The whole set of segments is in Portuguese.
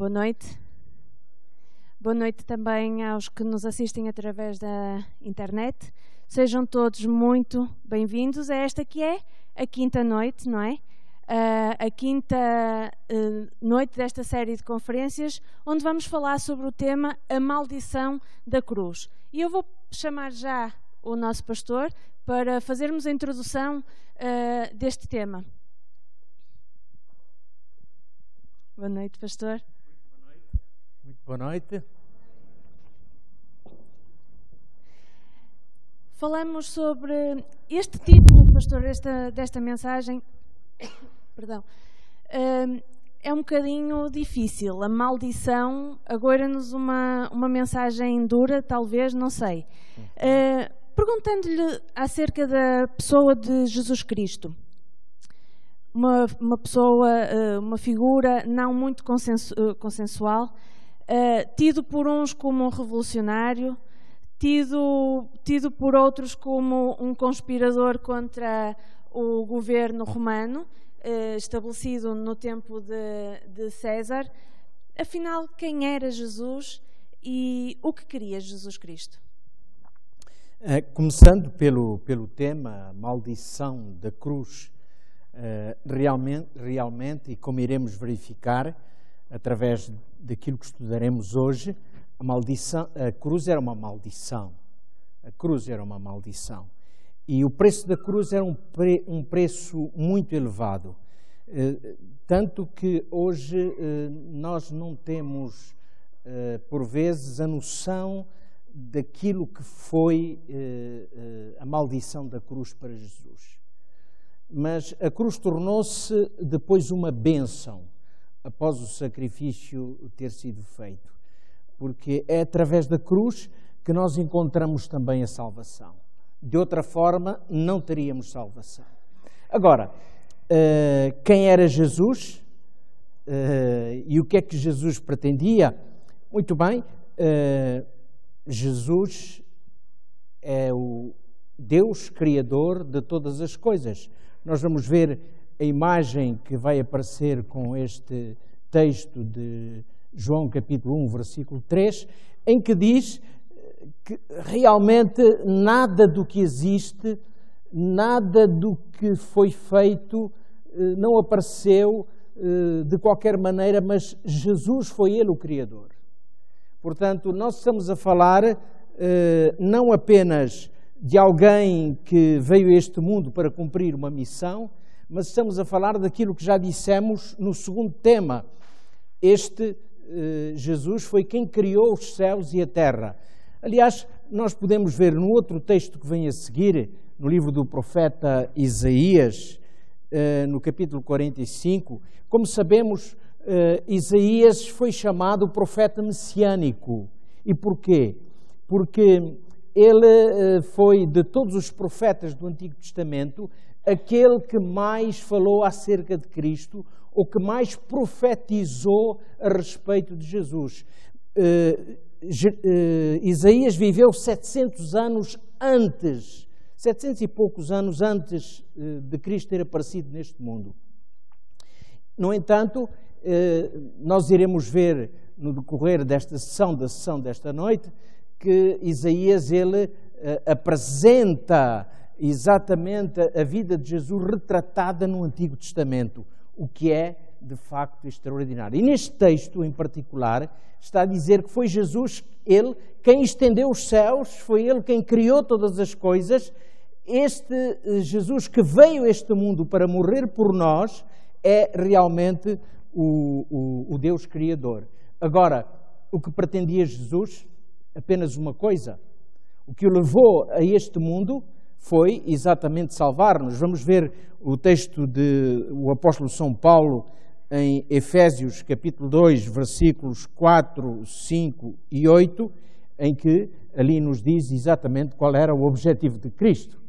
Boa noite. Boa noite também aos que nos assistem através da internet. Sejam todos muito bem-vindos a esta que é a quinta noite, não é? A quinta noite desta série de conferências, onde vamos falar sobre o tema A Maldição da Cruz. E eu vou chamar já o nosso pastor para fazermos a introdução deste tema. Boa noite, pastor. Muito boa noite. Falamos sobre este título, pastor, desta mensagem. Perdão. É um bocadinho difícil. A maldição, agora-nos uma mensagem dura, talvez, não sei. Perguntando-lhe acerca da pessoa de Jesus Cristo. Uma pessoa, uma figura não muito consensual, tido por uns como um revolucionário, tido por outros como um conspirador contra o governo romano, estabelecido no tempo de César. Afinal, quem era Jesus e o que queria Jesus Cristo? Começando pelo tema, maldição da cruz, realmente, e como iremos verificar através daquilo que estudaremos hoje, a cruz era uma maldição. A cruz era uma maldição. E o preço da cruz era um preço muito elevado. Tanto que hoje nós não temos, por vezes, a noção daquilo que foi a maldição da cruz para Jesus. Mas a cruz tornou-se depois uma bênção, após o sacrifício ter sido feito. Porque é através da cruz que nós encontramos também a salvação. De outra forma, não teríamos salvação. Agora, quem era Jesus e o que é que Jesus pretendia? Muito bem, Jesus é o Deus Criador de todas as coisas. Nós vamos ver a imagem que vai aparecer com este texto de João capítulo 1, versículo 3, em que diz que realmente nada do que existe, nada do que foi feito não apareceu de qualquer maneira, mas Jesus foi Ele o Criador. Portanto, nós estamos a falar não apenas de alguém que veio a este mundo para cumprir uma missão, mas estamos a falar daquilo que já dissemos no segundo tema. Jesus foi quem criou os céus e a terra. Aliás, nós podemos ver no outro texto que vem a seguir, no livro do profeta Isaías, no capítulo 45, como sabemos, Isaías foi chamado profeta messiânico. E porquê? Porque ele foi, de todos os profetas do Antigo Testamento, aquele que mais falou acerca de Cristo, ou que mais profetizou a respeito de Jesus. Isaías viveu 700 anos antes, 700 e poucos anos antes de Cristo ter aparecido neste mundo. No entanto, nós iremos ver no decorrer desta sessão desta noite, que Isaías ele apresenta exatamente a vida de Jesus retratada no Antigo Testamento, o que é de facto extraordinário. E neste texto em particular está a dizer que foi Jesus, Ele, quem estendeu os céus, foi Ele quem criou todas as coisas. Este Jesus que veio a este mundo para morrer por nós é realmente o Deus Criador. Agora, o que pretendia Jesus? Apenas uma coisa. O que o levou a este mundo foi exatamente salvar-nos. Vamos ver o texto do apóstolo São Paulo em Efésios capítulo 2, versículos 4, 5 e 8, em que ali nos diz exatamente qual era o objetivo de Cristo.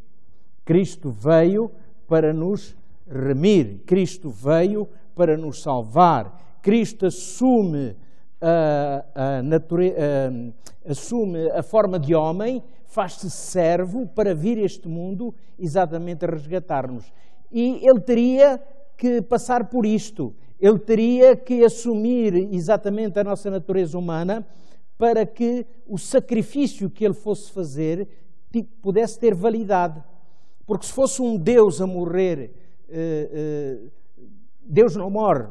Cristo veio para nos remir, Cristo veio para nos salvar, Cristo assume assume a forma de homem, faz-se servo para vir a este mundo exatamente a resgatar-nos. E ele teria que passar por isto. Ele teria que assumir exatamente a nossa natureza humana para que o sacrifício que ele fosse fazer pudesse ter validade. Porque se fosse um Deus a morrer, Deus não morre,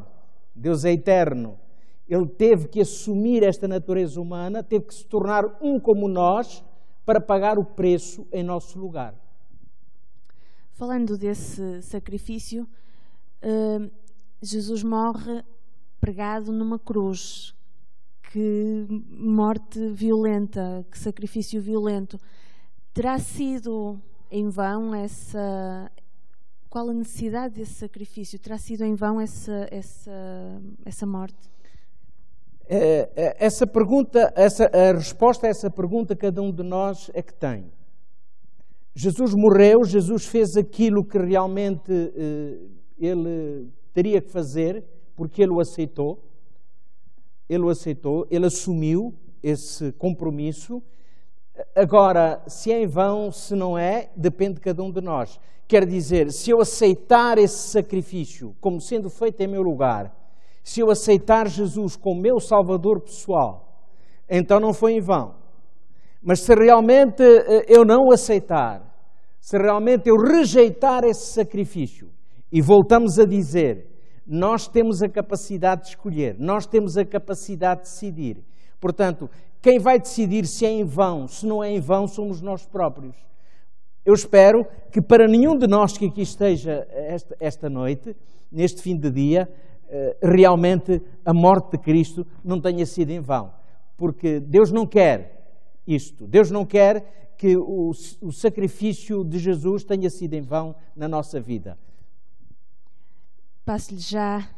Deus é eterno. Ele teve que assumir esta natureza humana, teve que se tornar um como nós para pagar o preço em nosso lugar. Falando desse sacrifício, Jesus morre pregado numa cruz. Que morte violenta, que sacrifício violento. Terá sido em vão essa... Qual a necessidade desse sacrifício? Terá sido em vão essa morte? Essa pergunta, a resposta a essa pergunta cada um de nós é que tem. Jesus morreu, Jesus fez aquilo que realmente ele teria que fazer, porque ele o aceitou. Ele o aceitou, ele assumiu esse compromisso. Agora, se é em vão, se não é, depende de cada um de nós. Quer dizer, se eu aceitar esse sacrifício como sendo feito em meu lugar, se eu aceitar Jesus como meu Salvador pessoal, então não foi em vão. Mas se realmente eu não o aceitar, se realmente eu rejeitar esse sacrifício, e voltamos a dizer, nós temos a capacidade de escolher, nós temos a capacidade de decidir. Portanto, quem vai decidir se é em vão, se não é em vão, somos nós próprios. Eu espero que para nenhum de nós que aqui esteja esta noite, neste fim de dia, realmente a morte de Cristo não tenha sido em vão. Porque Deus não quer isto. Deus não quer que o sacrifício de Jesus tenha sido em vão na nossa vida. Passo-lhe já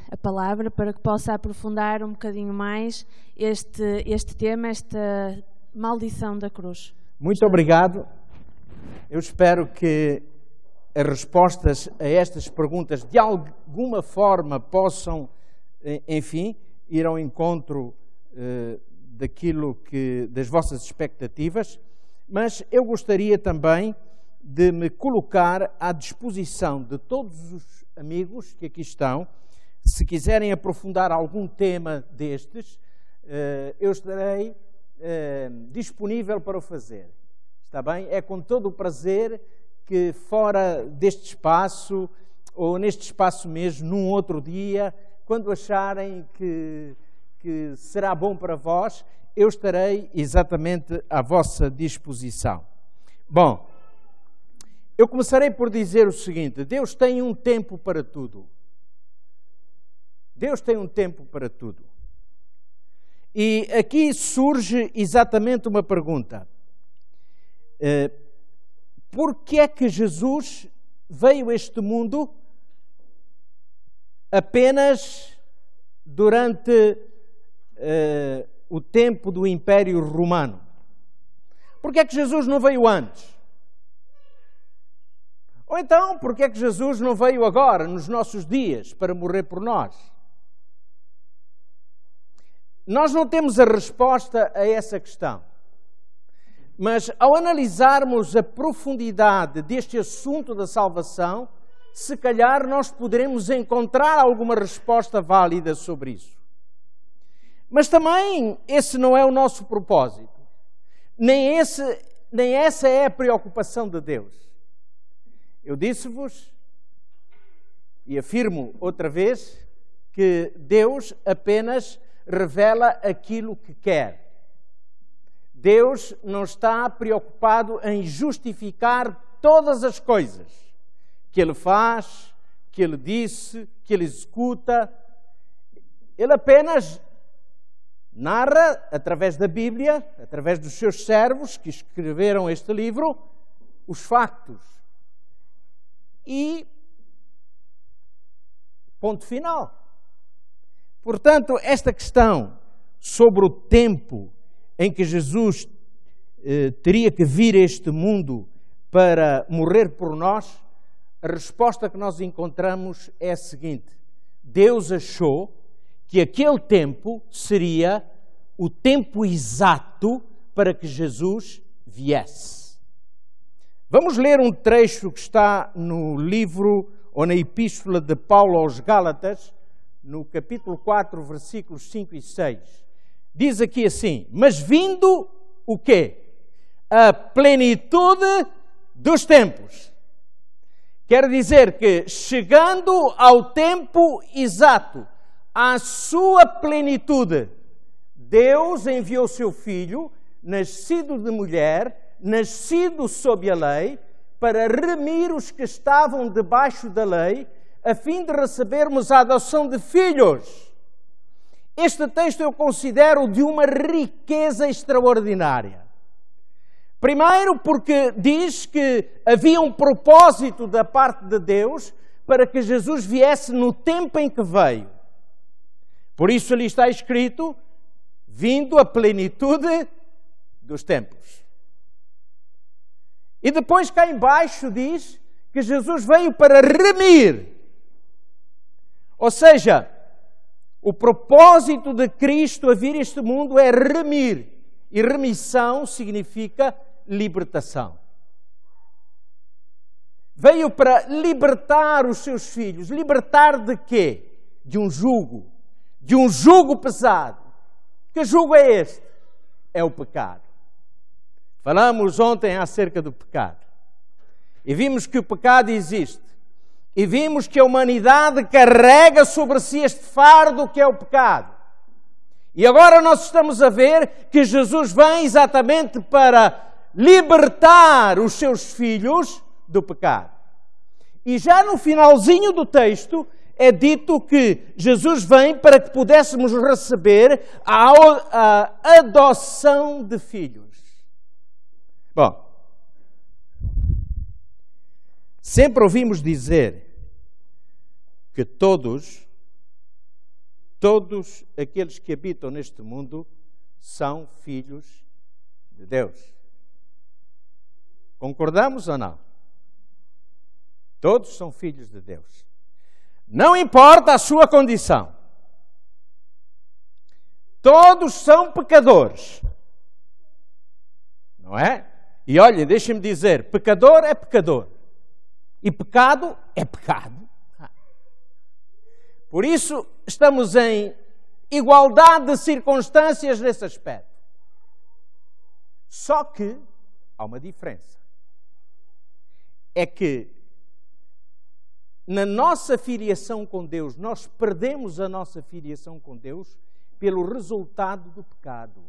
a palavra para que possa aprofundar um bocadinho mais este tema, esta maldição da cruz. Muito obrigado. Eu espero que as respostas a estas perguntas de alguma forma possam, enfim, ir ao encontro das vossas expectativas, mas eu gostaria também de me colocar à disposição de todos os amigos que aqui estão. Se quiserem aprofundar algum tema destes, eu estarei disponível para o fazer. Está bem? É com todo o prazer que fora deste espaço, ou neste espaço mesmo, num outro dia, quando acharem que será bom para vós, eu estarei exatamente à vossa disposição. Bom, eu começarei por dizer o seguinte: Deus tem um tempo para tudo. Deus tem um tempo para tudo. E aqui surge exatamente uma pergunta. Por que é que Jesus veio a este mundo apenas durante o tempo do Império Romano? Por que é que Jesus não veio antes? Ou então, por que é que Jesus não veio agora, nos nossos dias, para morrer por nós? Nós não temos a resposta a essa questão. Mas, ao analisarmos a profundidade deste assunto da salvação, se calhar nós poderemos encontrar alguma resposta válida sobre isso. Mas também esse não é o nosso propósito. Nem essa é a preocupação de Deus. Eu disse-vos, e afirmo outra vez, que Deus apenas revela aquilo que quer. Deus não está preocupado em justificar todas as coisas que Ele faz, que Ele disse, que Ele executa. Ele apenas narra, através da Bíblia, através dos seus servos que escreveram este livro, os factos. E ponto final. Portanto, esta questão sobre o tempo em que Jesus teria que vir a este mundo para morrer por nós, a resposta que nós encontramos é a seguinte: Deus achou que aquele tempo seria o tempo exato para que Jesus viesse. Vamos ler um trecho que está no livro ou na epístola de Paulo aos Gálatas, no capítulo 4, versículos 5 e 6. Diz aqui assim: mas vindo o quê? A plenitude dos tempos. Quer dizer que, chegando ao tempo exato, à sua plenitude, Deus enviou seu Filho, nascido de mulher, nascido sob a lei, para remir os que estavam debaixo da lei, a fim de recebermos a adoção de filhos. Este texto eu considero de uma riqueza extraordinária. Primeiro, porque diz que havia um propósito da parte de Deus para que Jesus viesse no tempo em que veio. Por isso ali está escrito: vindo a plenitude dos tempos. E depois cá embaixo diz que Jesus veio para remir. Ou seja, o propósito de Cristo a vir a este mundo é remir. E remissão significa libertação. Veio para libertar os seus filhos. Libertar de quê? De um jugo. De um jugo pesado. Que jugo é este? É o pecado. Falamos ontem acerca do pecado. E vimos que o pecado existe. E vimos que a humanidade carrega sobre si este fardo que é o pecado. E agora nós estamos a ver que Jesus vem exatamente para libertar os seus filhos do pecado. E já no finalzinho do texto é dito que Jesus vem para que pudéssemos receber a adoção de filhos. Bom, sempre ouvimos dizer que todos aqueles que habitam neste mundo são filhos de Deus. Concordamos ou não? Todos são filhos de Deus. Não importa a sua condição. Todos são pecadores. Não é? E olha, deixem-me dizer, pecador é pecador. E pecado é pecado. Por isso, estamos em igualdade de circunstâncias nesse aspecto. Só que há uma diferença. É que na nossa filiação com Deus, nós perdemos a nossa filiação com Deus pelo resultado do pecado.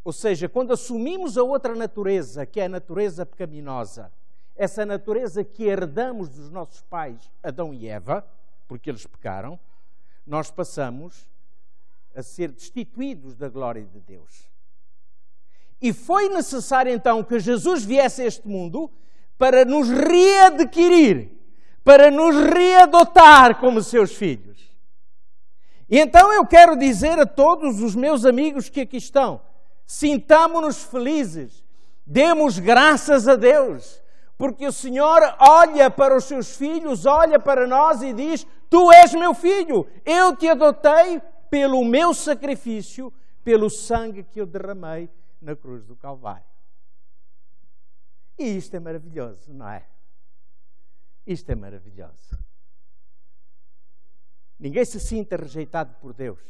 Ou seja, quando assumimos a outra natureza, que é a natureza pecaminosa, essa natureza que herdamos dos nossos pais, Adão e Eva, porque eles pecaram, nós passamos a ser destituídos da glória de Deus. E foi necessário então que Jesus viesse a este mundo para nos readquirir, para nos readotar como seus filhos. E então eu quero dizer a todos os meus amigos que aqui estão, sintamo-nos felizes, demos graças a Deus, porque o Senhor olha para os seus filhos, olha para nós e diz: tu és meu filho, eu te adotei pelo meu sacrifício, pelo sangue que eu derramei na cruz do Calvário. E isto é maravilhoso, não é? Isto é maravilhoso. Ninguém se sinta rejeitado por Deus,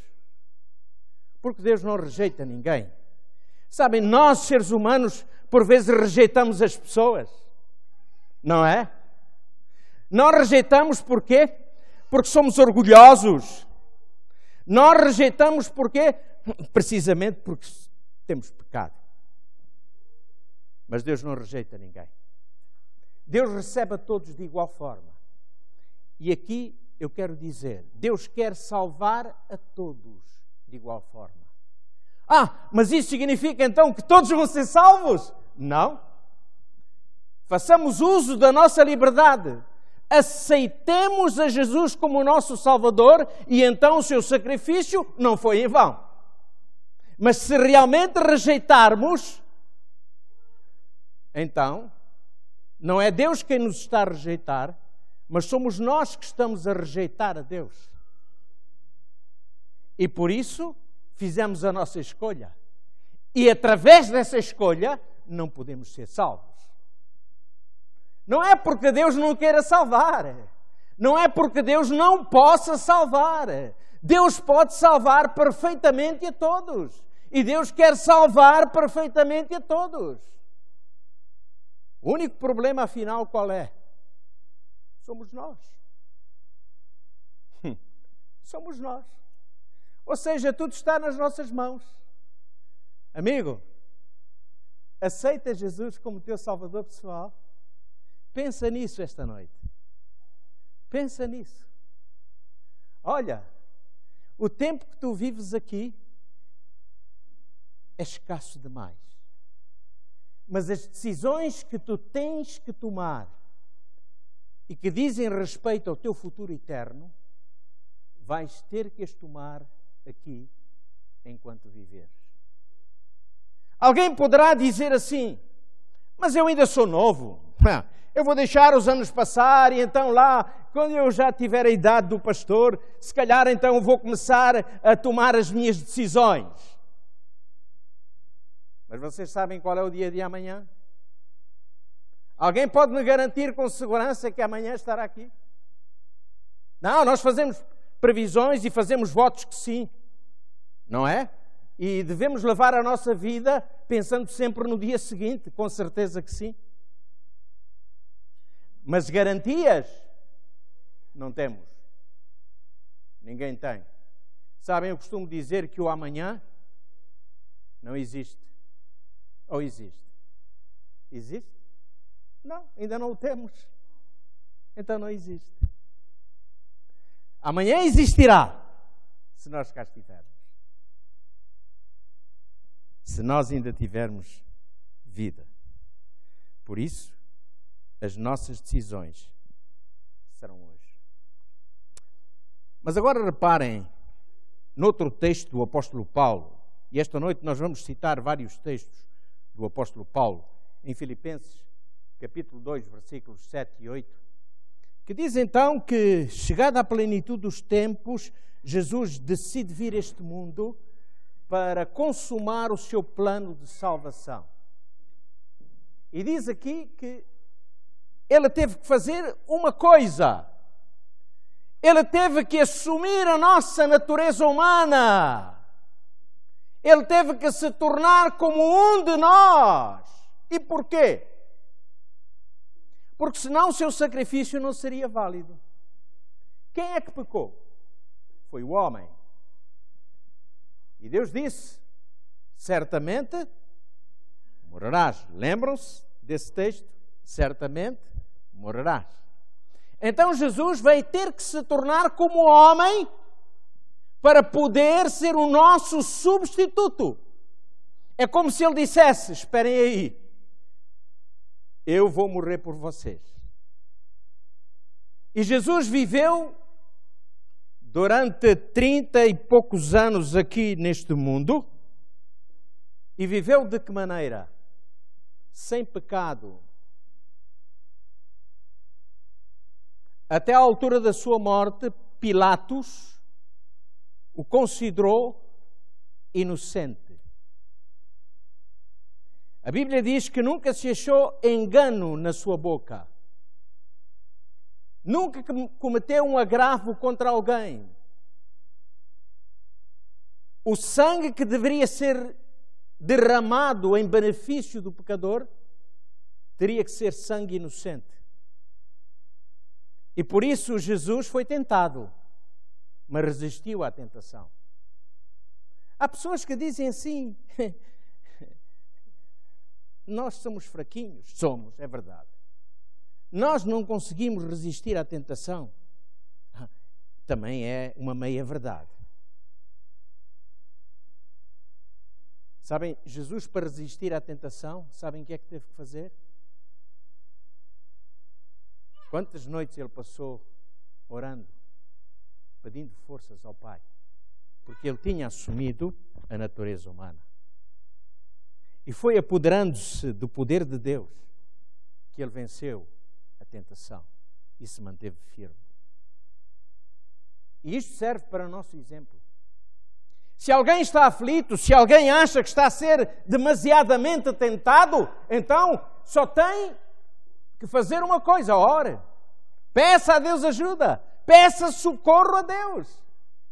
porque Deus não rejeita ninguém. Sabem, nós, seres humanos, por vezes rejeitamos as pessoas, não é? Nós rejeitamos porquê? Porque somos orgulhosos. Nós rejeitamos porquê? Precisamente porque temos pecado. Mas Deus não rejeita ninguém. Deus recebe a todos de igual forma. E aqui eu quero dizer, Deus quer salvar a todos de igual forma. Mas isso significa então que todos vão ser salvos? Não. Façamos uso da nossa liberdade. Aceitemos a Jesus como o nosso Salvador e então o seu sacrifício não foi em vão. Mas se realmente rejeitarmos, então não é Deus quem nos está a rejeitar, mas somos nós que estamos a rejeitar a Deus. E por isso fizemos a nossa escolha. E através dessa escolha não podemos ser salvos. Não é porque Deus não queira salvar, Não é porque Deus não possa salvar. Deus pode salvar perfeitamente a todos. E Deus quer salvar perfeitamente a todos. O único problema, afinal, qual é? Somos nós. Somos nós. Ou seja, tudo está nas nossas mãos. Amigo, aceita Jesus como teu Salvador pessoal? Pensa nisso esta noite. Pensa nisso. Olha, o tempo que tu vives aqui é escasso demais. Mas as decisões que tu tens que tomar e que dizem respeito ao teu futuro eterno, vais ter que as tomar aqui enquanto viveres. Alguém poderá dizer assim, mas eu ainda sou novo. Eu vou deixar os anos passar e então lá, quando eu já tiver a idade do pastor, se calhar então vou começar a tomar as minhas decisões. Mas vocês sabem qual é o dia de amanhã? Alguém pode me garantir com segurança que amanhã estará aqui? Não, nós fazemos previsões e fazemos votos que sim, não é? E devemos levar a nossa vida pensando sempre no dia seguinte, com certeza que sim. Mas garantias não temos. Ninguém tem. Sabem, eu costumo dizer que o amanhã não existe. Ou existe? Existe? Não, ainda não o temos. Então não existe. Amanhã existirá, se nós cá estivermos. Se nós ainda tivermos vida. Por isso, as nossas decisões serão hoje. Mas agora reparem noutro texto do apóstolo Paulo, e esta noite nós vamos citar vários textos do apóstolo Paulo, em Filipenses, capítulo 2, versículos 7 e 8, que diz então que, chegada à plenitude dos tempos, Jesus decide vir a este mundo para consumar o seu plano de salvação. E diz aqui que ele teve que fazer uma coisa. Ele teve que assumir a nossa natureza humana. Ele teve que se tornar como um de nós. E porquê? Porque senão o seu sacrifício não seria válido. Quem é que pecou? Foi o homem. E Deus disse, certamente morrerás. Lembram-se desse texto? Certamente morrerás. Então Jesus vai ter que se tornar como homem para poder ser o nosso substituto. É como se ele dissesse, esperem aí, eu vou morrer por vocês. E Jesus viveu durante 30 e poucos anos aqui neste mundo. E viveu de que maneira? Sem pecado. Até à altura da sua morte, Pilatos o considerou inocente. A Bíblia diz que nunca se achou engano na sua boca. Nunca cometeu um agravo contra alguém. O sangue que deveria ser derramado em benefício do pecador teria que ser sangue inocente. E por isso Jesus foi tentado, mas resistiu à tentação. Há pessoas que dizem assim, nós somos fraquinhos. Somos, é verdade. Nós não conseguimos resistir à tentação. Também é uma meia-verdade. Sabem, Jesus, para resistir à tentação, sabem o que é que teve que fazer? Quantas noites ele passou orando, pedindo forças ao Pai? Porque ele tinha assumido a natureza humana. E foi apoderando-se do poder de Deus que ele venceu a tentação e se manteve firme. E isto serve para o nosso exemplo. Se alguém está aflito, se alguém acha que está a ser demasiadamente tentado, então só tem que fazer uma coisa, ore. Peça a Deus ajuda. Peça socorro a Deus.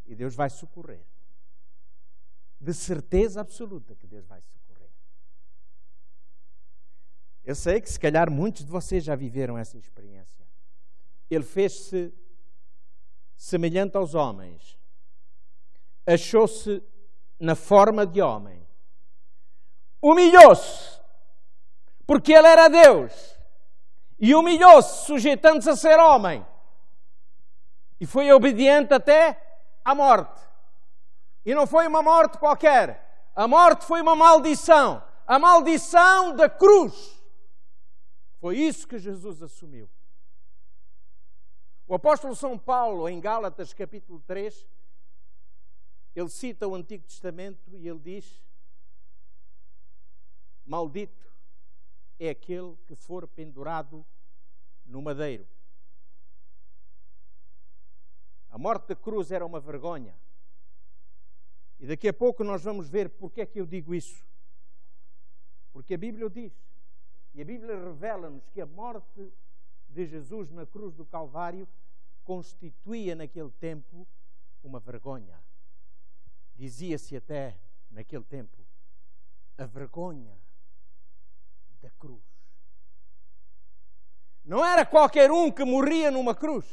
E Deus vai socorrer. De certeza absoluta que Deus vai socorrer. Eu sei que se calhar muitos de vocês já viveram essa experiência. Ele fez-se semelhante aos homens. Achou-se na forma de homem. Humilhou-se, porque ele era Deus. E humilhou-se, sujeitando-se a ser homem. E foi obediente até à morte. E não foi uma morte qualquer. A morte foi uma maldição. A maldição da cruz. Foi isso que Jesus assumiu. O apóstolo São Paulo, em Gálatas capítulo 3, ele cita o Antigo Testamento e ele diz: maldito é aquele que for pendurado no madeiro. A morte da cruz era uma vergonha. E daqui a pouco nós vamos ver porque é que eu digo isso. Porque a Bíblia o diz. E a Bíblia revela-nos que a morte de Jesus na cruz do Calvário constituía naquele tempo uma vergonha. Dizia-se até naquele tempo a vergonha da cruz. Não era qualquer um que morria numa cruz.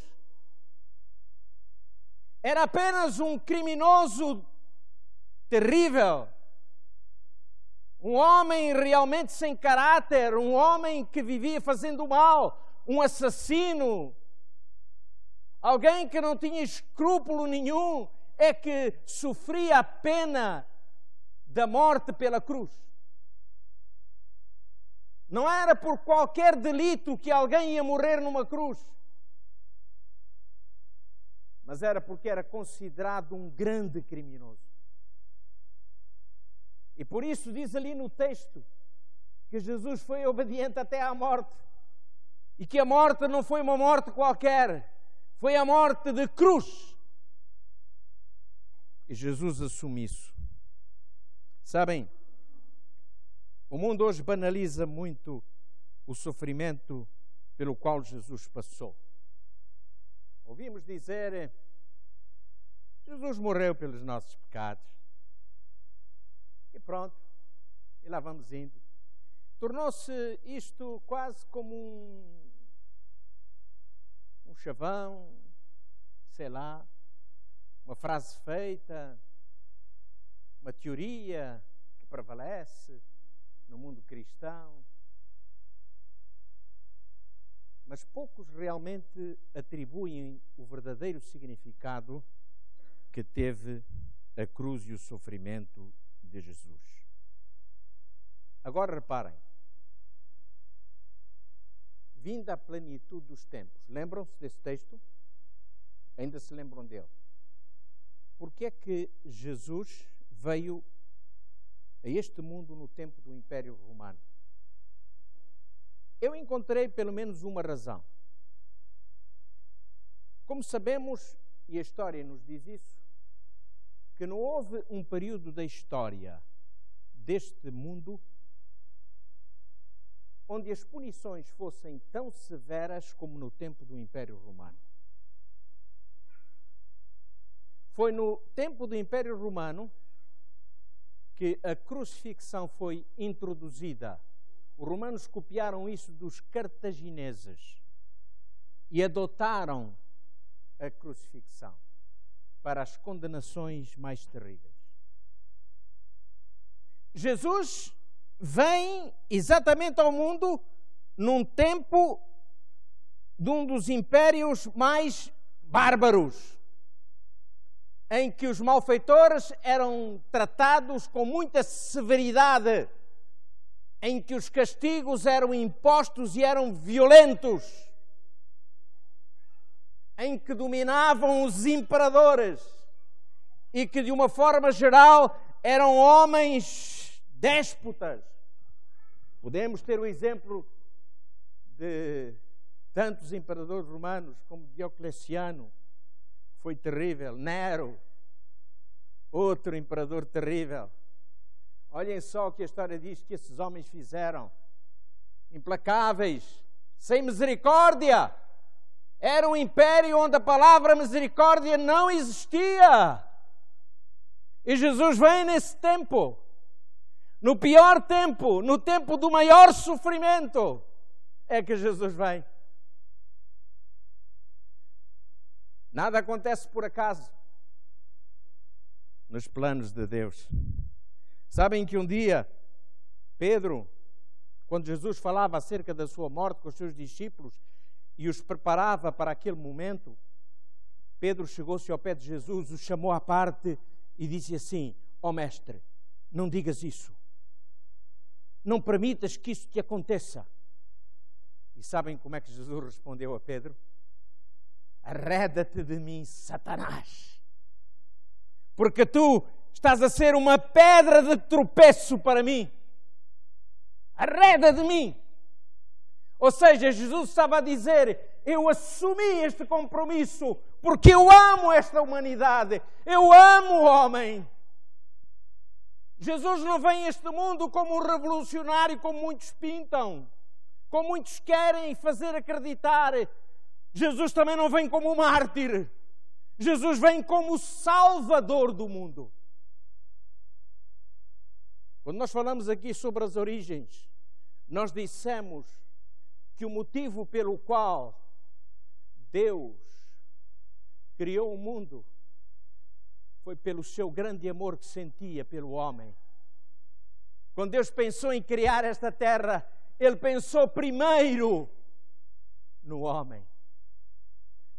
Era apenas um criminoso terrível. Um homem realmente sem caráter, um homem que vivia fazendo mal, um assassino, alguém que não tinha escrúpulo nenhum, é que sofria a pena da morte pela cruz. Não era por qualquer delito que alguém ia morrer numa cruz, mas era porque era considerado um grande criminoso. E por isso diz ali no texto que Jesus foi obediente até à morte. E que a morte não foi uma morte qualquer. Foi a morte de cruz. E Jesus assume isso. Sabem, o mundo hoje banaliza muito o sofrimento pelo qual Jesus passou. Ouvimos dizer: Jesus morreu pelos nossos pecados. E pronto, e lá vamos indo. Tornou-se isto quase como um chavão, sei lá, uma frase feita, uma teoria que prevalece no mundo cristão. Mas poucos realmente atribuem o verdadeiro significado que teve a cruz e o sofrimento de Jesus. Agora reparem, vinda a plenitude dos tempos, lembram-se desse texto? Ainda se lembram dele? Porque é que Jesus veio a este mundo no tempo do Império Romano? Eu encontrei pelo menos uma razão. Como sabemos, e a história nos diz isso, que não houve um período da história deste mundo onde as punições fossem tão severas como no tempo do Império Romano. Foi no tempo do Império Romano que a crucifixão foi introduzida. Os romanos copiaram isso dos cartagineses e adotaram a crucifixão para as condenações mais terríveis. Jesus vem exatamente ao mundo num tempo de um dos impérios mais bárbaros, em que os malfeitores eram tratados com muita severidade, em que os castigos eram impostos e eram violentos, em que dominavam os imperadores e que, de uma forma geral, eram homens déspotas. Podemos ter o exemplo de tantos imperadores romanos como Diocleciano, que foi terrível, Nero, outro imperador terrível. Olhem só o que a história diz que esses homens fizeram. Implacáveis, sem misericórdia. Era um império onde a palavra misericórdia não existia. E Jesus vem nesse tempo, no pior tempo, no tempo do maior sofrimento, é que Jesus vem. Nada acontece por acaso nos planos de Deus. Sabem que um dia, Pedro, quando Jesus falava acerca da sua morte com os seus discípulos e os preparava para aquele momento, Pedro chegou-se ao pé de Jesus, o chamou à parte e disse assim: ó mestre, não digas isso. Não permitas que isso te aconteça. E sabem como é que Jesus respondeu a Pedro? Arreda-te de mim, Satanás, porque tu estás a ser uma pedra de tropeço para mim. Arreda de mim. Ou seja, Jesus estava a dizer: eu assumi este compromisso porque eu amo esta humanidade, eu amo o homem. Jesus não vem a este mundo como um revolucionário, como muitos pintam, como muitos querem fazer acreditar. Jesus também não vem como um mártir. Jesus vem como o Salvador do mundo. Quando nós falamos aqui sobre as origens, nós dissemos que o motivo pelo qual Deus criou o mundo foi pelo seu grande amor que sentia pelo homem. Quando Deus pensou em criar esta terra, Ele pensou primeiro no homem,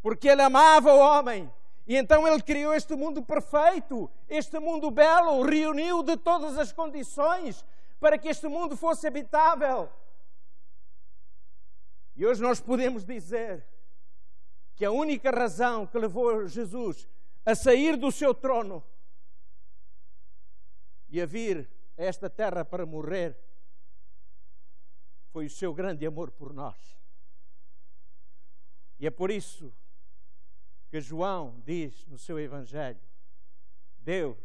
porque Ele amava o homem. E então Ele criou este mundo perfeito, este mundo belo, reuniu de todas as condições para que este mundo fosse habitável. E hoje nós podemos dizer que a única razão que levou Jesus a sair do seu trono e a vir a esta terra para morrer foi o seu grande amor por nós. E é por isso que João diz no seu Evangelho: Deus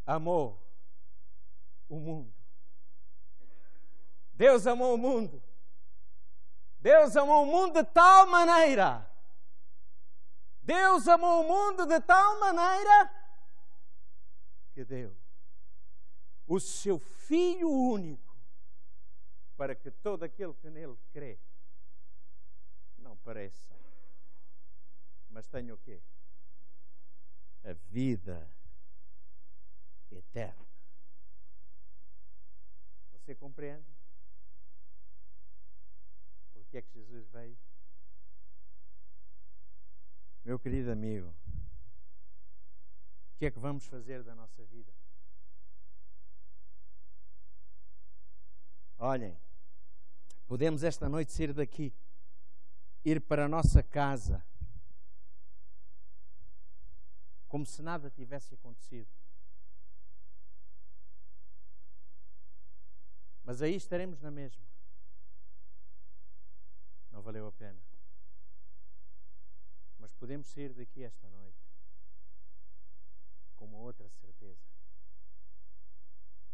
amou o mundo. Deus amou o mundo. Deus amou o mundo de tal maneira. Deus amou o mundo de tal maneira que deu o seu Filho único para que todo aquele que nele crê não pereça, mas tenha o quê? A vida eterna. Você compreende? Por que é que Jesus veio? Meu querido amigo, o que é que vamos fazer da nossa vida? Olhem, podemos esta noite sair daqui, ir para a nossa casa, como se nada tivesse acontecido. Mas aí estaremos na mesma. Não valeu a pena. Mas podemos sair daqui esta noite com uma outra certeza.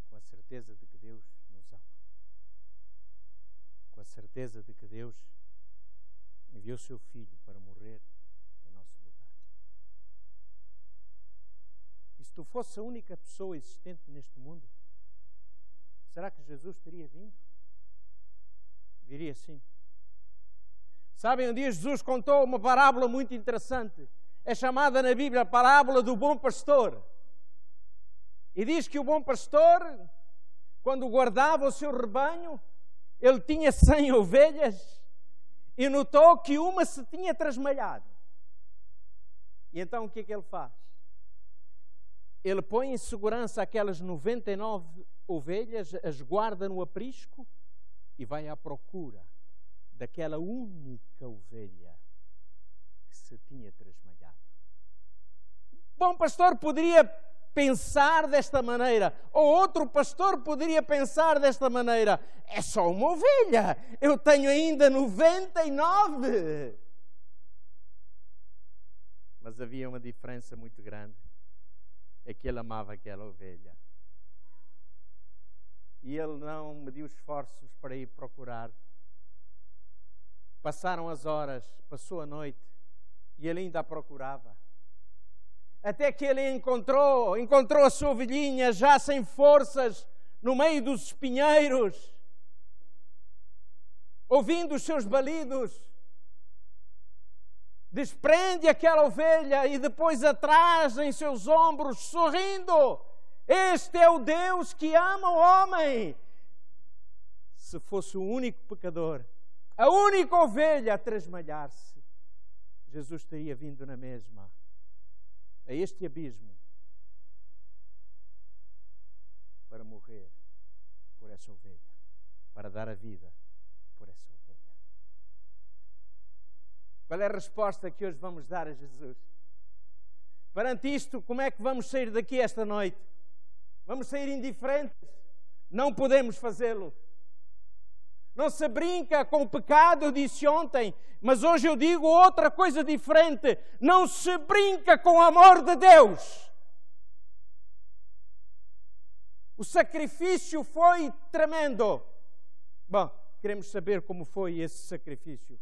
Com a certeza de que Deus nos ama. Com a certeza de que Deus enviou seu Filho para morrer em nosso lugar. E se tu fosse a única pessoa existente neste mundo, será que Jesus teria vindo? Diria sim. Sabem, um dia Jesus contou uma parábola muito interessante. É chamada na Bíblia a parábola do bom pastor. E diz que o bom pastor, quando guardava o seu rebanho, ele tinha 100 ovelhas e notou que uma se tinha trasmalhado. E então o que é que ele faz? Ele põe em segurança aquelas 99 ovelhas, as guarda no aprisco e vai à procura daquela única ovelha que se tinha trasmalhado. O bom pastor poderia pensar desta maneira, ou outro pastor poderia pensar desta maneira: é só uma ovelha, eu tenho ainda 99. Mas havia uma diferença muito grande, é que ele amava aquela ovelha. E ele não mediu esforços para ir procurar. Passaram as horas, passou a noite e ele ainda a procurava. Até que ele encontrou a sua ovelhinha já sem forças no meio dos espinheiros, ouvindo os seus balidos. Desprende aquela ovelha e depois atrás em seus ombros, sorrindo. Este é o Deus que ama o homem. Se fosse o único pecador, a única ovelha a tresmalhar-se, Jesus teria vindo na mesma a este abismo para morrer por essa ovelha, para dar a vida por essa ovelha. Qual é a resposta que hoje vamos dar a Jesus? Perante isto, como é que vamos sair daqui esta noite? Vamos sair indiferentes? Não podemos fazê-lo. Não se brinca com o pecado, eu disse ontem, mas hoje eu digo outra coisa diferente. Não se brinca com o amor de Deus. O sacrifício foi tremendo. Bom, queremos saber como foi esse sacrifício.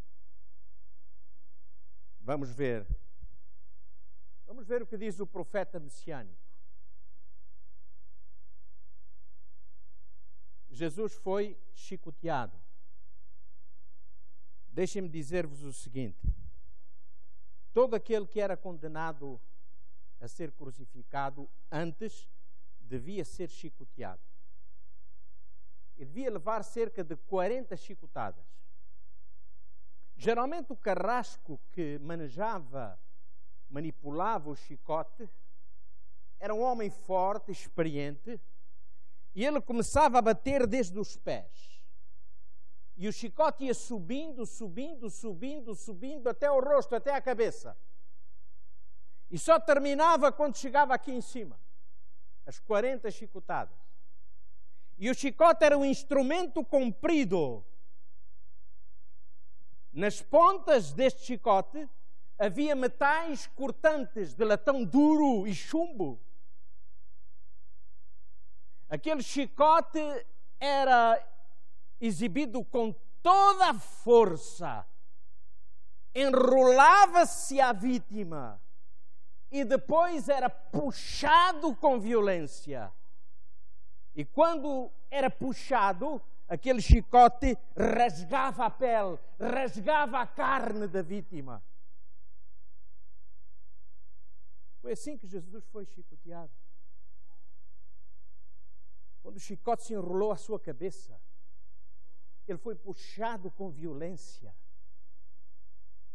Vamos ver. Vamos ver o que diz o profeta messiânico. Jesus foi chicoteado. Deixem-me dizer-vos o seguinte: todo aquele que era condenado a ser crucificado antes devia ser chicoteado. Ele devia levar cerca de 40 chicotadas. Geralmente o carrasco que manipulava o chicote, era um homem forte, experiente, e ele começava a bater desde os pés. E o chicote ia subindo, subindo, subindo, subindo, até o rosto, até a cabeça. E só terminava quando chegava aqui em cima. As 40 chicotadas. E o chicote era um instrumento comprido. Nas pontas deste chicote havia metais cortantes de latão duro e chumbo. Aquele chicote era exibido com toda a força. Enrolava-se a vítima e depois era puxado com violência. E quando era puxado, aquele chicote rasgava a pele, rasgava a carne da vítima. Foi assim que Jesus foi chicoteado. Quando o chicote se enrolou à sua cabeça, ele foi puxado com violência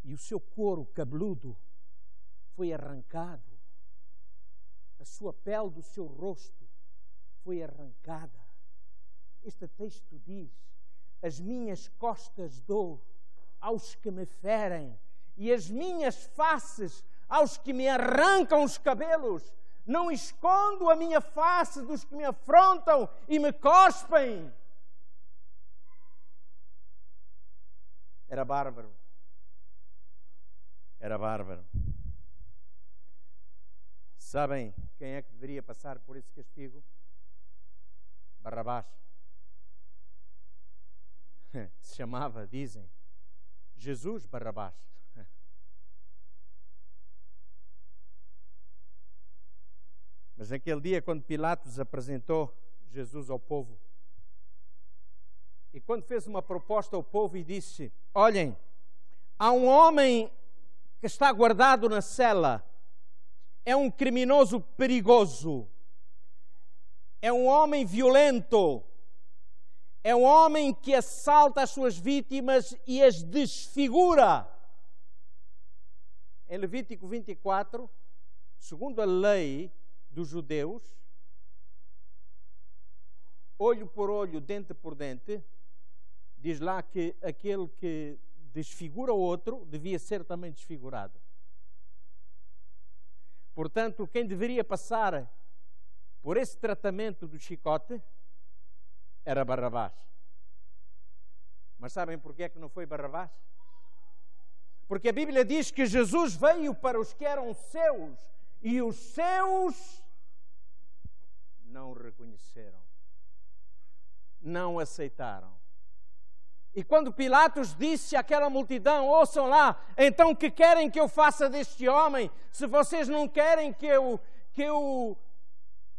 e o seu couro cabeludo foi arrancado. A sua pele do seu rosto foi arrancada. Este texto diz: as minhas costas dou aos que me ferem e as minhas faces aos que me arrancam os cabelos. Não escondo a minha face dos que me afrontam e me cospem. Era bárbaro. Era bárbaro. Sabem quem é que deveria passar por esse castigo? Barrabás. Se chamava, dizem, Jesus Barrabás. Mas naquele dia, quando Pilatos apresentou Jesus ao povo, e quando fez uma proposta ao povo e disse: olhem, há um homem que está guardado na cela, é um criminoso perigoso, é um homem violento, é um homem que assalta as suas vítimas e as desfigura. Em Levítico 24, segundo a lei dos judeus, olho por olho, dente por dente, diz lá que aquele que desfigura o outro devia ser também desfigurado. Portanto, quem deveria passar por esse tratamento do chicote era Barrabás. Mas sabem porquê é que não foi Barrabás? Porque a Bíblia diz que Jesus veio para os que eram seus e os seus não o reconheceram, não aceitaram. E quando Pilatos disse àquela multidão: ouçam lá, então o que querem que eu faça deste homem? Se vocês não querem que eu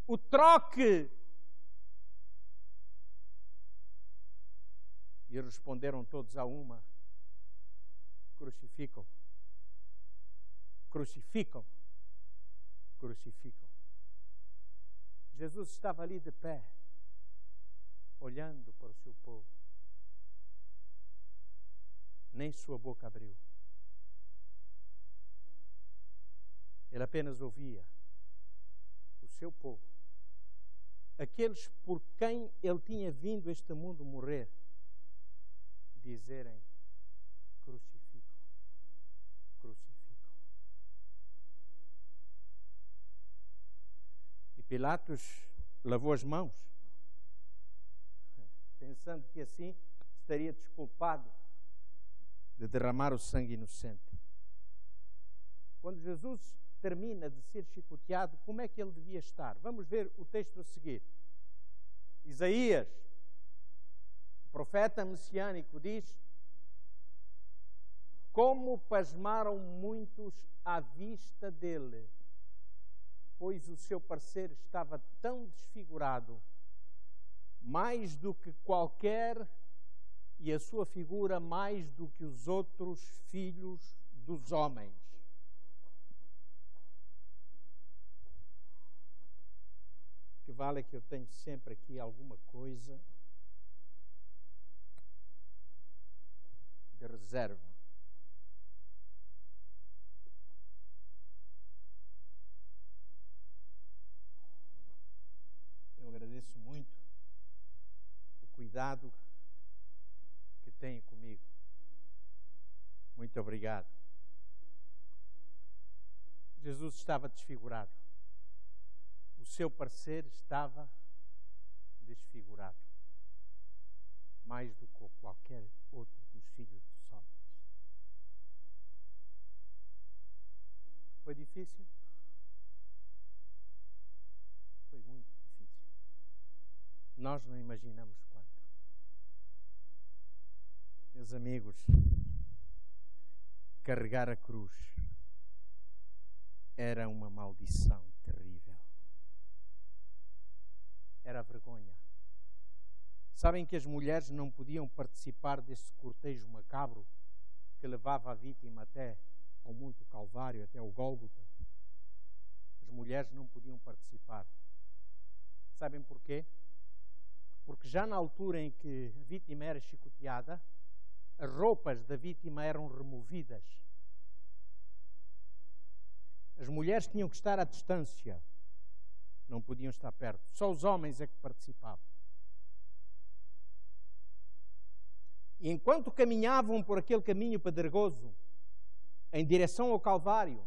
o troque. E responderam todos a uma: crucificam, crucificam, crucificam. Jesus estava ali de pé, olhando para o seu povo. Nem sua boca abriu. Ele apenas ouvia o seu povo, aqueles por quem ele tinha vindo este mundo morrer, dizerem: crucificam, crucificam. E Pilatos lavou as mãos, pensando que assim estaria desculpado de derramar o sangue inocente. Quando Jesus termina de ser chicoteado, como é que ele devia estar? Vamos ver o texto a seguir. Isaías, o profeta messiânico, diz: como pasmaram muitos à vista dele, pois o seu parecer estava tão desfigurado, mais do que qualquer, e a sua figura mais do que os outros filhos dos homens. O que vale é que eu tenho sempre aqui alguma coisa de reserva. Eu agradeço muito o cuidado que tem comigo. Muito obrigado. Jesus estava desfigurado. O seu parecer estava desfigurado, mais do que qualquer outro dos filhos dos homens. Foi difícil? Foi muito difícil. Nós não imaginamos quanto. Meus amigos, carregar a cruz era uma maldição terrível. Era vergonha. Sabem que as mulheres não podiam participar desse cortejo macabro que levava a vítima até ao Monte Calvário, até o Gólgota? As mulheres não podiam participar. Sabem porquê? Porque já na altura em que a vítima era chicoteada, as roupas da vítima eram removidas. As mulheres tinham que estar à distância, não podiam estar perto. Só os homens é que participavam. E enquanto caminhavam por aquele caminho pedregoso, em direção ao Calvário,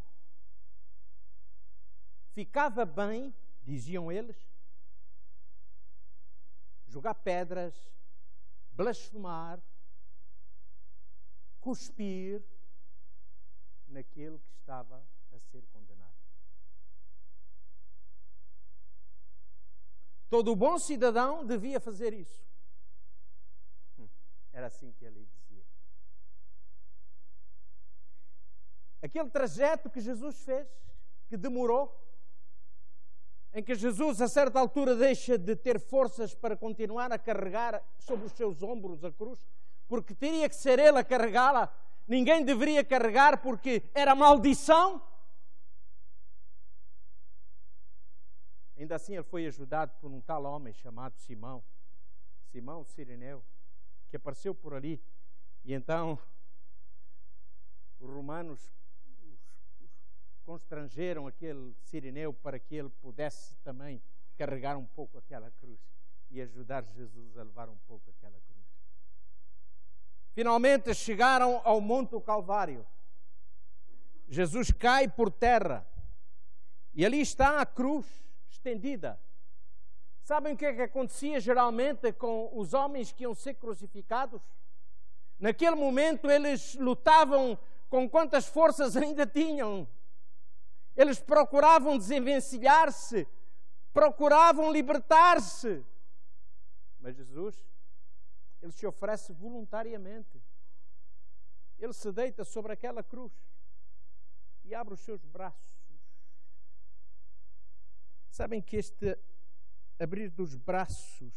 ficava bem, diziam eles, jogar pedras, blasfemar, cuspir naquele que estava a ser condenado. Todo bom cidadão devia fazer isso. Era assim que ele dizia. Aquele trajeto que Jesus fez, que demorou, em que Jesus a certa altura deixa de ter forças para continuar a carregar sobre os seus ombros a cruz, porque teria que ser ele a carregá-la, ninguém deveria carregar porque era maldição. Ainda assim ele foi ajudado por um tal homem chamado Simão Cireneu, que apareceu por ali. E então os romanos constrangeram aquele Cireneu para que ele pudesse também carregar um pouco aquela cruz e ajudar Jesus a levar um pouco aquela cruz. Finalmente chegaram ao Monte do Calvário. Jesus cai por terra e ali está a cruz estendida. Sabem o que é que acontecia geralmente com os homens que iam ser crucificados? Naquele momento eles lutavam com quantas forças ainda tinham. Eles procuravam desenvencilhar-se, procuravam libertar-se. Mas Jesus Ele se oferece voluntariamente. Ele se deita sobre aquela cruz e abre os seus braços. Sabem que este abrir dos braços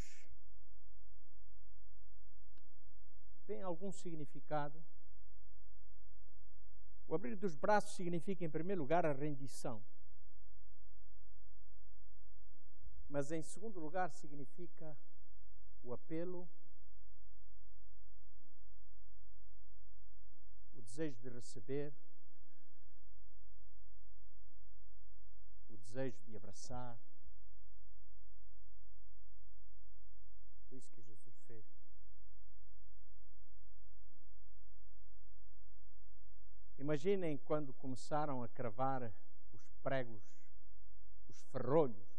tem algum significado? O abrir dos braços significa, em primeiro lugar, a rendição. Mas, em segundo lugar, significa o apelo, o desejo de receber, o desejo de abraçar. Foi isso que Jesus fez. Imaginem quando começaram a cravar os pregos, os ferrolhos,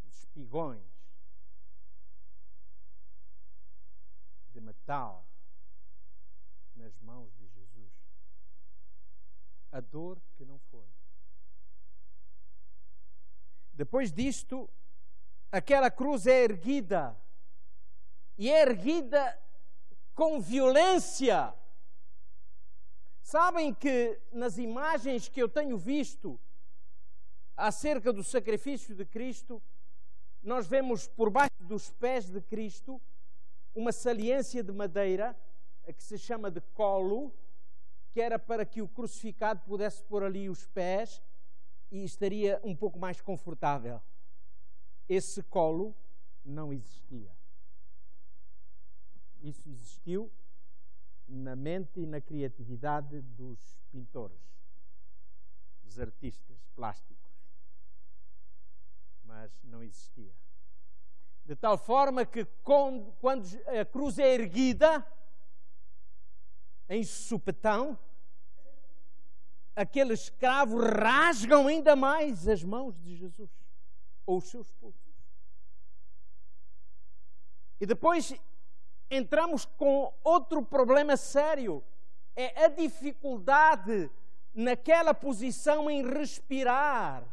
os espigões de metal nas mãos de Jesus. A dor que não foi. Depois disto, aquela cruz é erguida. E é erguida com violência. Sabem que nas imagens que eu tenho visto acerca do sacrifício de Cristo, nós vemos por baixo dos pés de Cristo uma saliência de madeira, que se chama de colo, que era para que o crucificado pudesse pôr ali os pés e estaria um pouco mais confortável. Esse colo não existia. Isso existiu na mente e na criatividade dos pintores, dos artistas plásticos. Mas não existia. De tal forma que quando a cruz é erguida, em supetão, aqueles escravos rasgam ainda mais as mãos de Jesus, ou os seus pulsos. E depois entramos com outro problema sério, é a dificuldade naquela posição em respirar,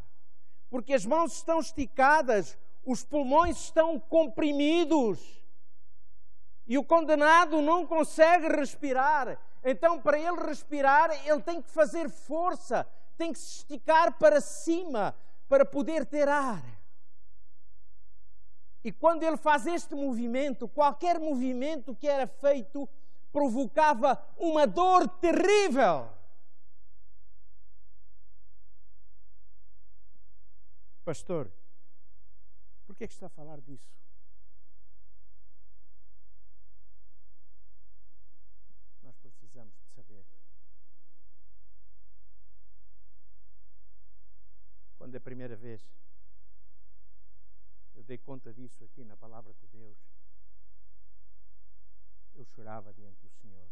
porque as mãos estão esticadas, os pulmões estão comprimidos e o condenado não consegue respirar. Então, para ele respirar, ele tem que fazer força, tem que se esticar para cima para poder ter ar. E quando ele faz este movimento, qualquer movimento que era feito provocava uma dor terrível. Pastor, por que está a falar disso? Nós precisamos de saber. Quando a primeira vez eu dei conta disso aqui na Palavra de Deus, eu chorava diante do Senhor.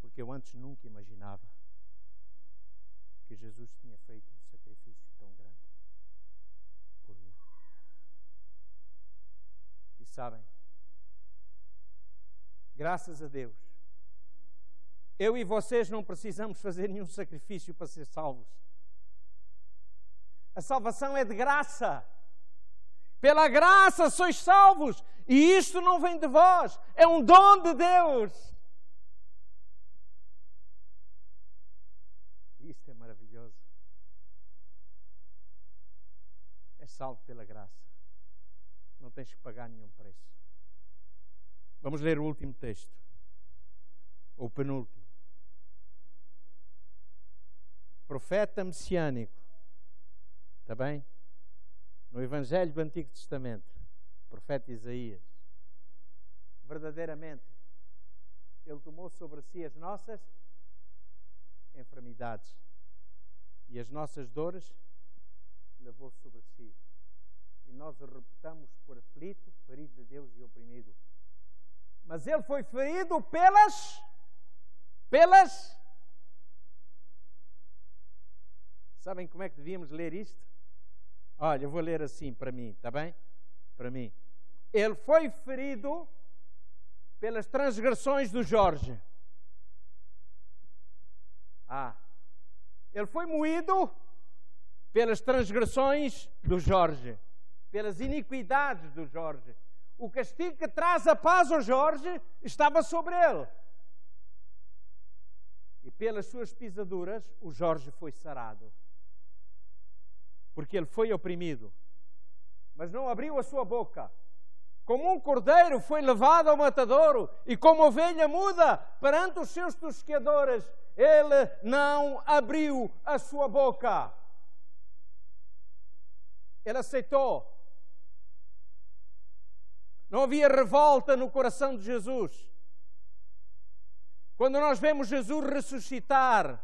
Porque eu antes nunca imaginava que Jesus tinha feito um sacrifício tão grande por mim. E sabem, graças a Deus, eu e vocês não precisamos fazer nenhum sacrifício para ser salvos. A salvação é de graça. Pela graça sois salvos. E isto não vem de vós. É um dom de Deus. Isto é maravilhoso. É salvo pela graça. Não tens que pagar nenhum preço. Vamos ler o último texto. Ou o penúltimo. Profeta messiânico. Está bem? No Evangelho do Antigo Testamento, o profeta Isaías, verdadeiramente, ele tomou sobre si as nossas enfermidades e as nossas dores levou sobre si. E nós o reputamos por aflito, ferido de Deus e oprimido. Mas ele foi ferido pelas... Sabem como é que devíamos ler isto? Olha, eu vou ler assim para mim, está bem? Para mim. Ele foi ferido pelas transgressões do Jorge. Ele foi moído pelas transgressões do Jorge. pelas iniquidades do Jorge. O castigo que traz a paz ao Jorge estava sobre ele. E pelas suas pisaduras, o Jorge foi sarado. Porque ele foi oprimido, mas não abriu a sua boca. Como um cordeiro foi levado ao matadouro, e como ovelha muda perante os seus tosqueadores, ele não abriu a sua boca. Ele aceitou. Não havia revolta no coração de Jesus. Quando nós vemos Jesus ressuscitar,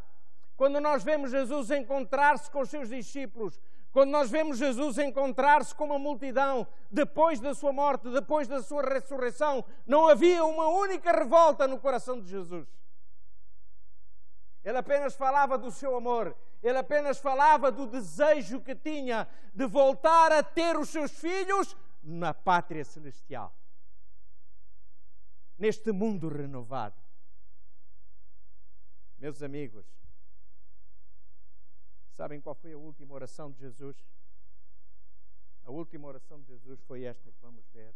quando nós vemos Jesus encontrar-se com os seus discípulos, quando nós vemos Jesus encontrar-se com uma multidão, depois da sua morte, depois da sua ressurreição, não havia uma única revolta no coração de Jesus. Ele apenas falava do seu amor, ele apenas falava do desejo que tinha de voltar a ter os seus filhos na pátria celestial, neste mundo renovado. Meus amigos, sabem qual foi a última oração de Jesus? A última oração de Jesus foi esta que vamos ver.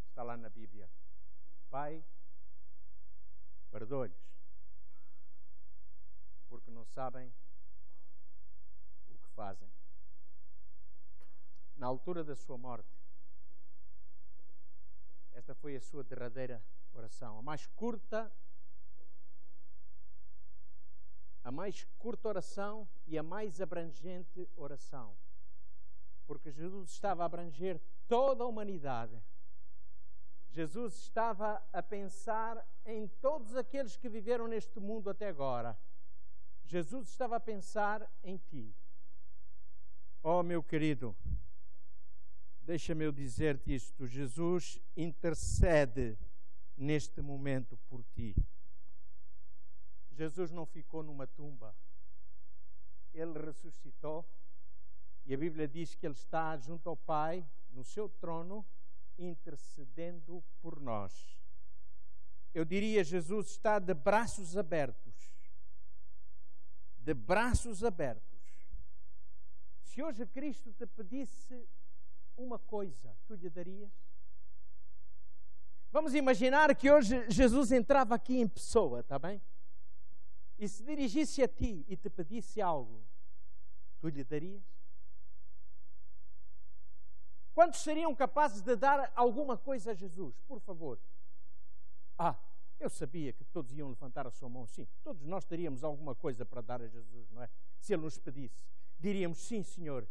Está lá na Bíblia. Pai, perdoa-lhes, porque não sabem o que fazem. Na altura da sua morte, esta foi a sua derradeira oração, a mais curta oração e a mais abrangente oração, porque Jesus estava a abranger toda a humanidade. Jesus estava a pensar em todos aqueles que viveram neste mundo até agora. Jesus estava a pensar em ti. Oh, meu querido, deixa-me eu dizer-te isto. Jesus intercede neste momento por ti. Jesus não ficou numa tumba. Ele ressuscitou e a Bíblia diz que Ele está junto ao Pai, no seu trono, intercedendo por nós. Eu diria, Jesus está de braços abertos. De braços abertos. Se hoje Cristo te pedisse uma coisa, tu lhe darias? Vamos imaginar que hoje Jesus entrava aqui em pessoa, está bem? E se dirigisse a ti e te pedisse algo, tu lhe darias? Quantos seriam capazes de dar alguma coisa a Jesus? Por favor. Eu sabia que todos iam levantar a sua mão. Sim, todos nós teríamos alguma coisa para dar a Jesus, não é? Se Ele nos pedisse, diríamos, sim, Senhor,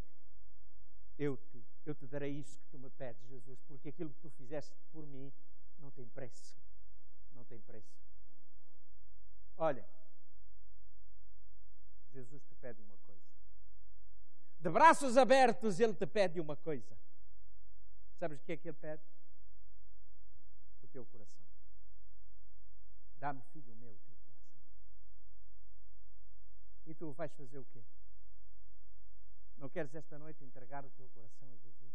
eu te darei isso que tu me pedes, Jesus, porque aquilo que tu fizeste por mim não tem preço. Não tem preço. Olha, Jesus te pede uma coisa. De braços abertos, Ele te pede uma coisa. Sabes o que é que Ele pede? O teu coração. Dá-me, filho meu, o teu coração. E tu vais fazer o quê? Não queres esta noite entregar o teu coração a Jesus?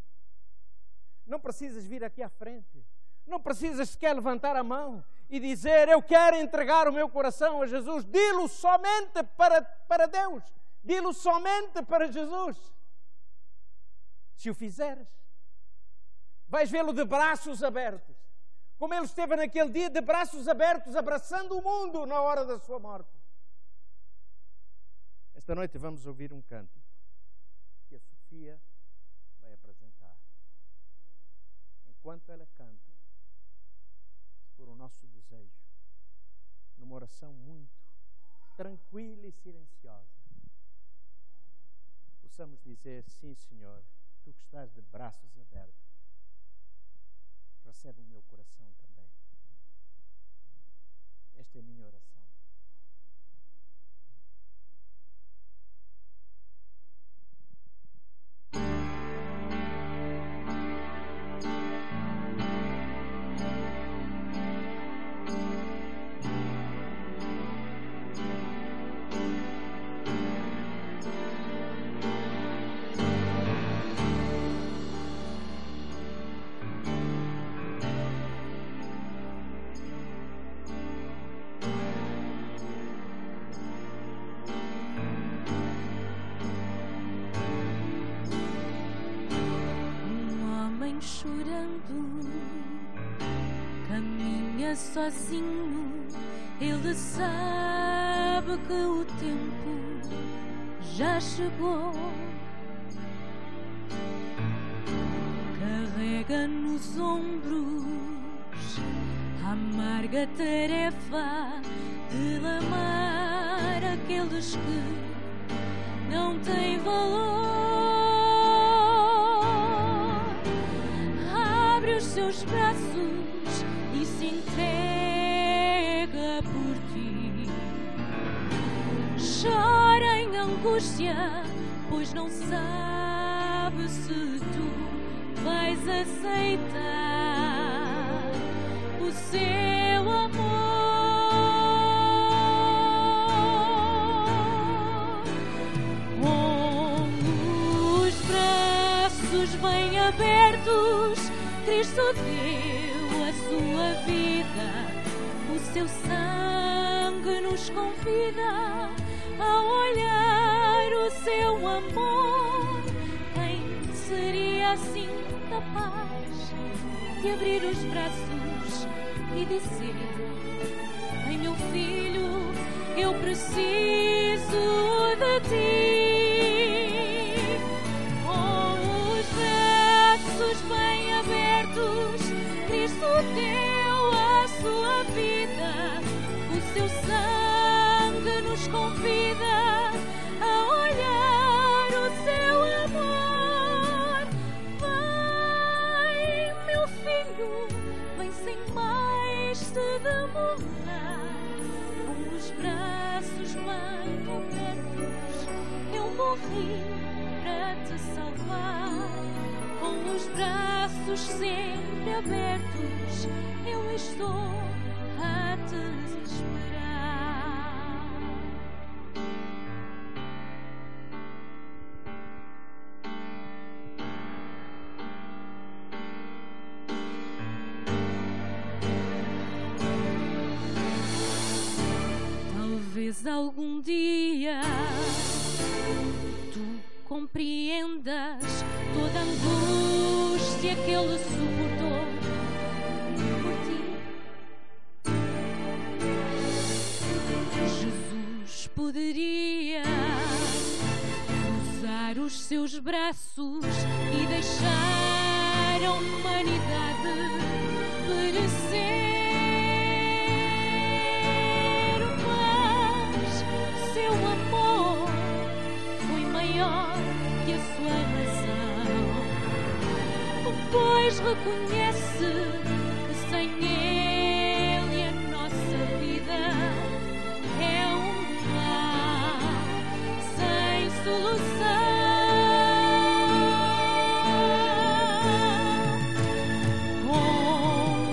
Não precisas vir aqui à frente. Não precisas sequer levantar a mão e dizer, eu quero entregar o meu coração a Jesus. Dilo somente para Deus. Dilo somente para Jesus. Se o fizeres, vais vê-lo de braços abertos. Como ele esteve naquele dia de braços abertos, abraçando o mundo na hora da sua morte. Esta noite vamos ouvir um cântico que a Sofia vai apresentar. Enquanto ela canta, por o nosso desejo, numa oração muito tranquila e silenciosa, possamos dizer, sim, Senhor, tu que estás de braços abertos, recebe o meu coração também. Esta é a minha oração. chorando, caminha sozinho, ele sabe que o tempo já chegou. Carrega nos ombros a amarga tarefa de lamar aqueles que não têm valor. Abre os seus braços e se entrega por ti. Chora em angústia, pois não sabe se tu vais aceitar o seu amor. Com os braços bem abertos, Cristo deu a sua vida, o seu sangue nos convida a olhar o seu amor. Quem seria assim capaz de abrir os braços e dizer: ai, meu filho, eu preciso de ti. Com os braços bem abertos, Cristo deu a sua vida, o seu sangue nos convida a olhar o seu amor. Vai, meu filho, vem sem mais te demorar. Com os braços bem abertos, eu morri para te salvar. Com os braços sempre abertos, eu estou a te esperar. Talvez algum dia tu compreendas toda a angústia que ele suportou por ti. Jesus poderia usar os seus braços e deixar a humanidade perecer. Seu amor foi maior que a sua razão, pois reconhece que sem ele a nossa vida é um mal sem solução. Com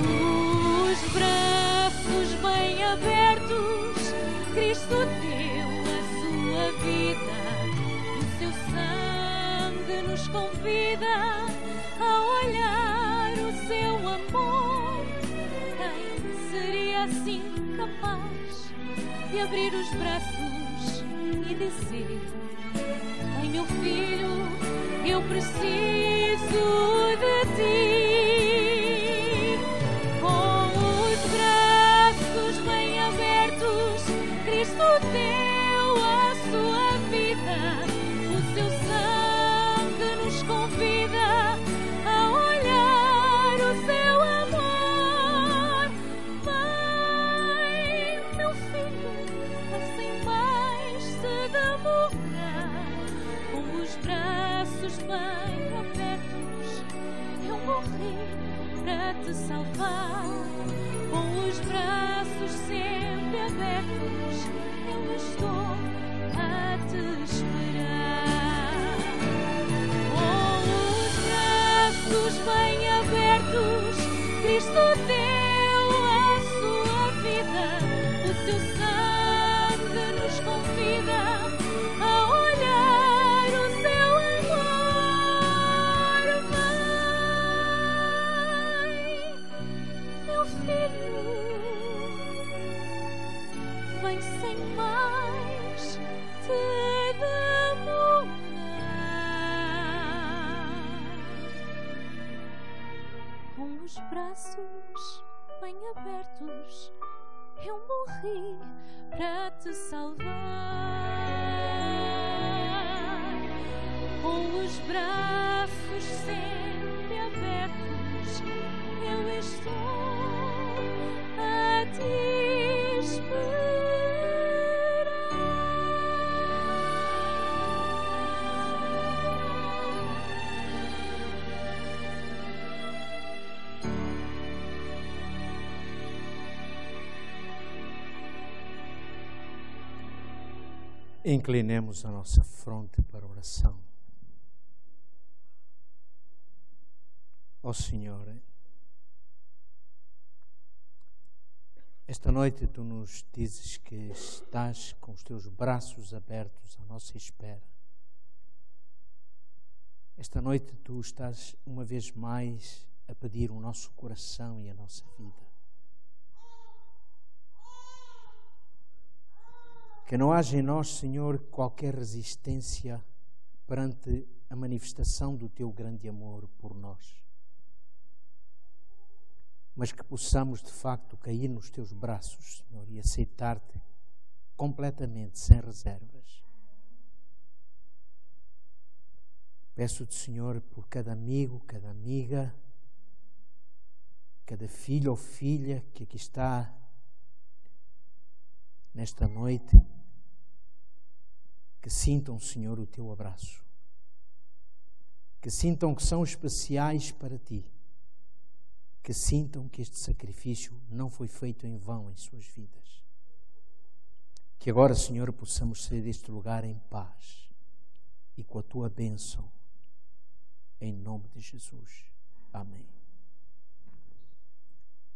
os braços bem abertos, Cristo deu vida, o seu sangue nos convida a olhar o seu amor. Quem seria assim capaz de abrir os braços e dizer: ai, meu filho, eu preciso de ti. Com os braços bem abertos, Cristo deu a sua vida, o seu sangue nos convida a olhar o seu amor. Vai, meu filho, sem mais se demorar. Com os braços bem abertos, eu morri para te salvar. Com os braços sempre abertos, eu estou a te esperar. Com os braços bem abertos, Cristo deu a sua vida, o seu sangue nos convida a olhar o seu amor. Vai, meu filho, vem sem mais te demorar. os braços bem abertos, eu morri para te salvar. Com os braços sempre abertos, eu estou a te esperar. Inclinemos a nossa fronte para a oração. Ó Senhor, esta noite Tu nos dizes que estás com os Teus braços abertos à nossa espera. Esta noite Tu estás uma vez mais a pedir o nosso coração e a nossa vida. Que não haja em nós, Senhor, qualquer resistência perante a manifestação do Teu grande amor por nós. Mas que possamos, de facto, cair nos Teus braços, Senhor, e aceitar-te completamente, sem reservas. Peço-te, Senhor, por cada amigo, cada amiga, cada filho ou filha que aqui está nesta noite, que sintam, Senhor, o Teu abraço, que sintam que são especiais para Ti, que sintam que este sacrifício não foi feito em vão em suas vidas. Que agora, Senhor, possamos sair deste lugar em paz e com a Tua bênção, em nome de Jesus. Amém.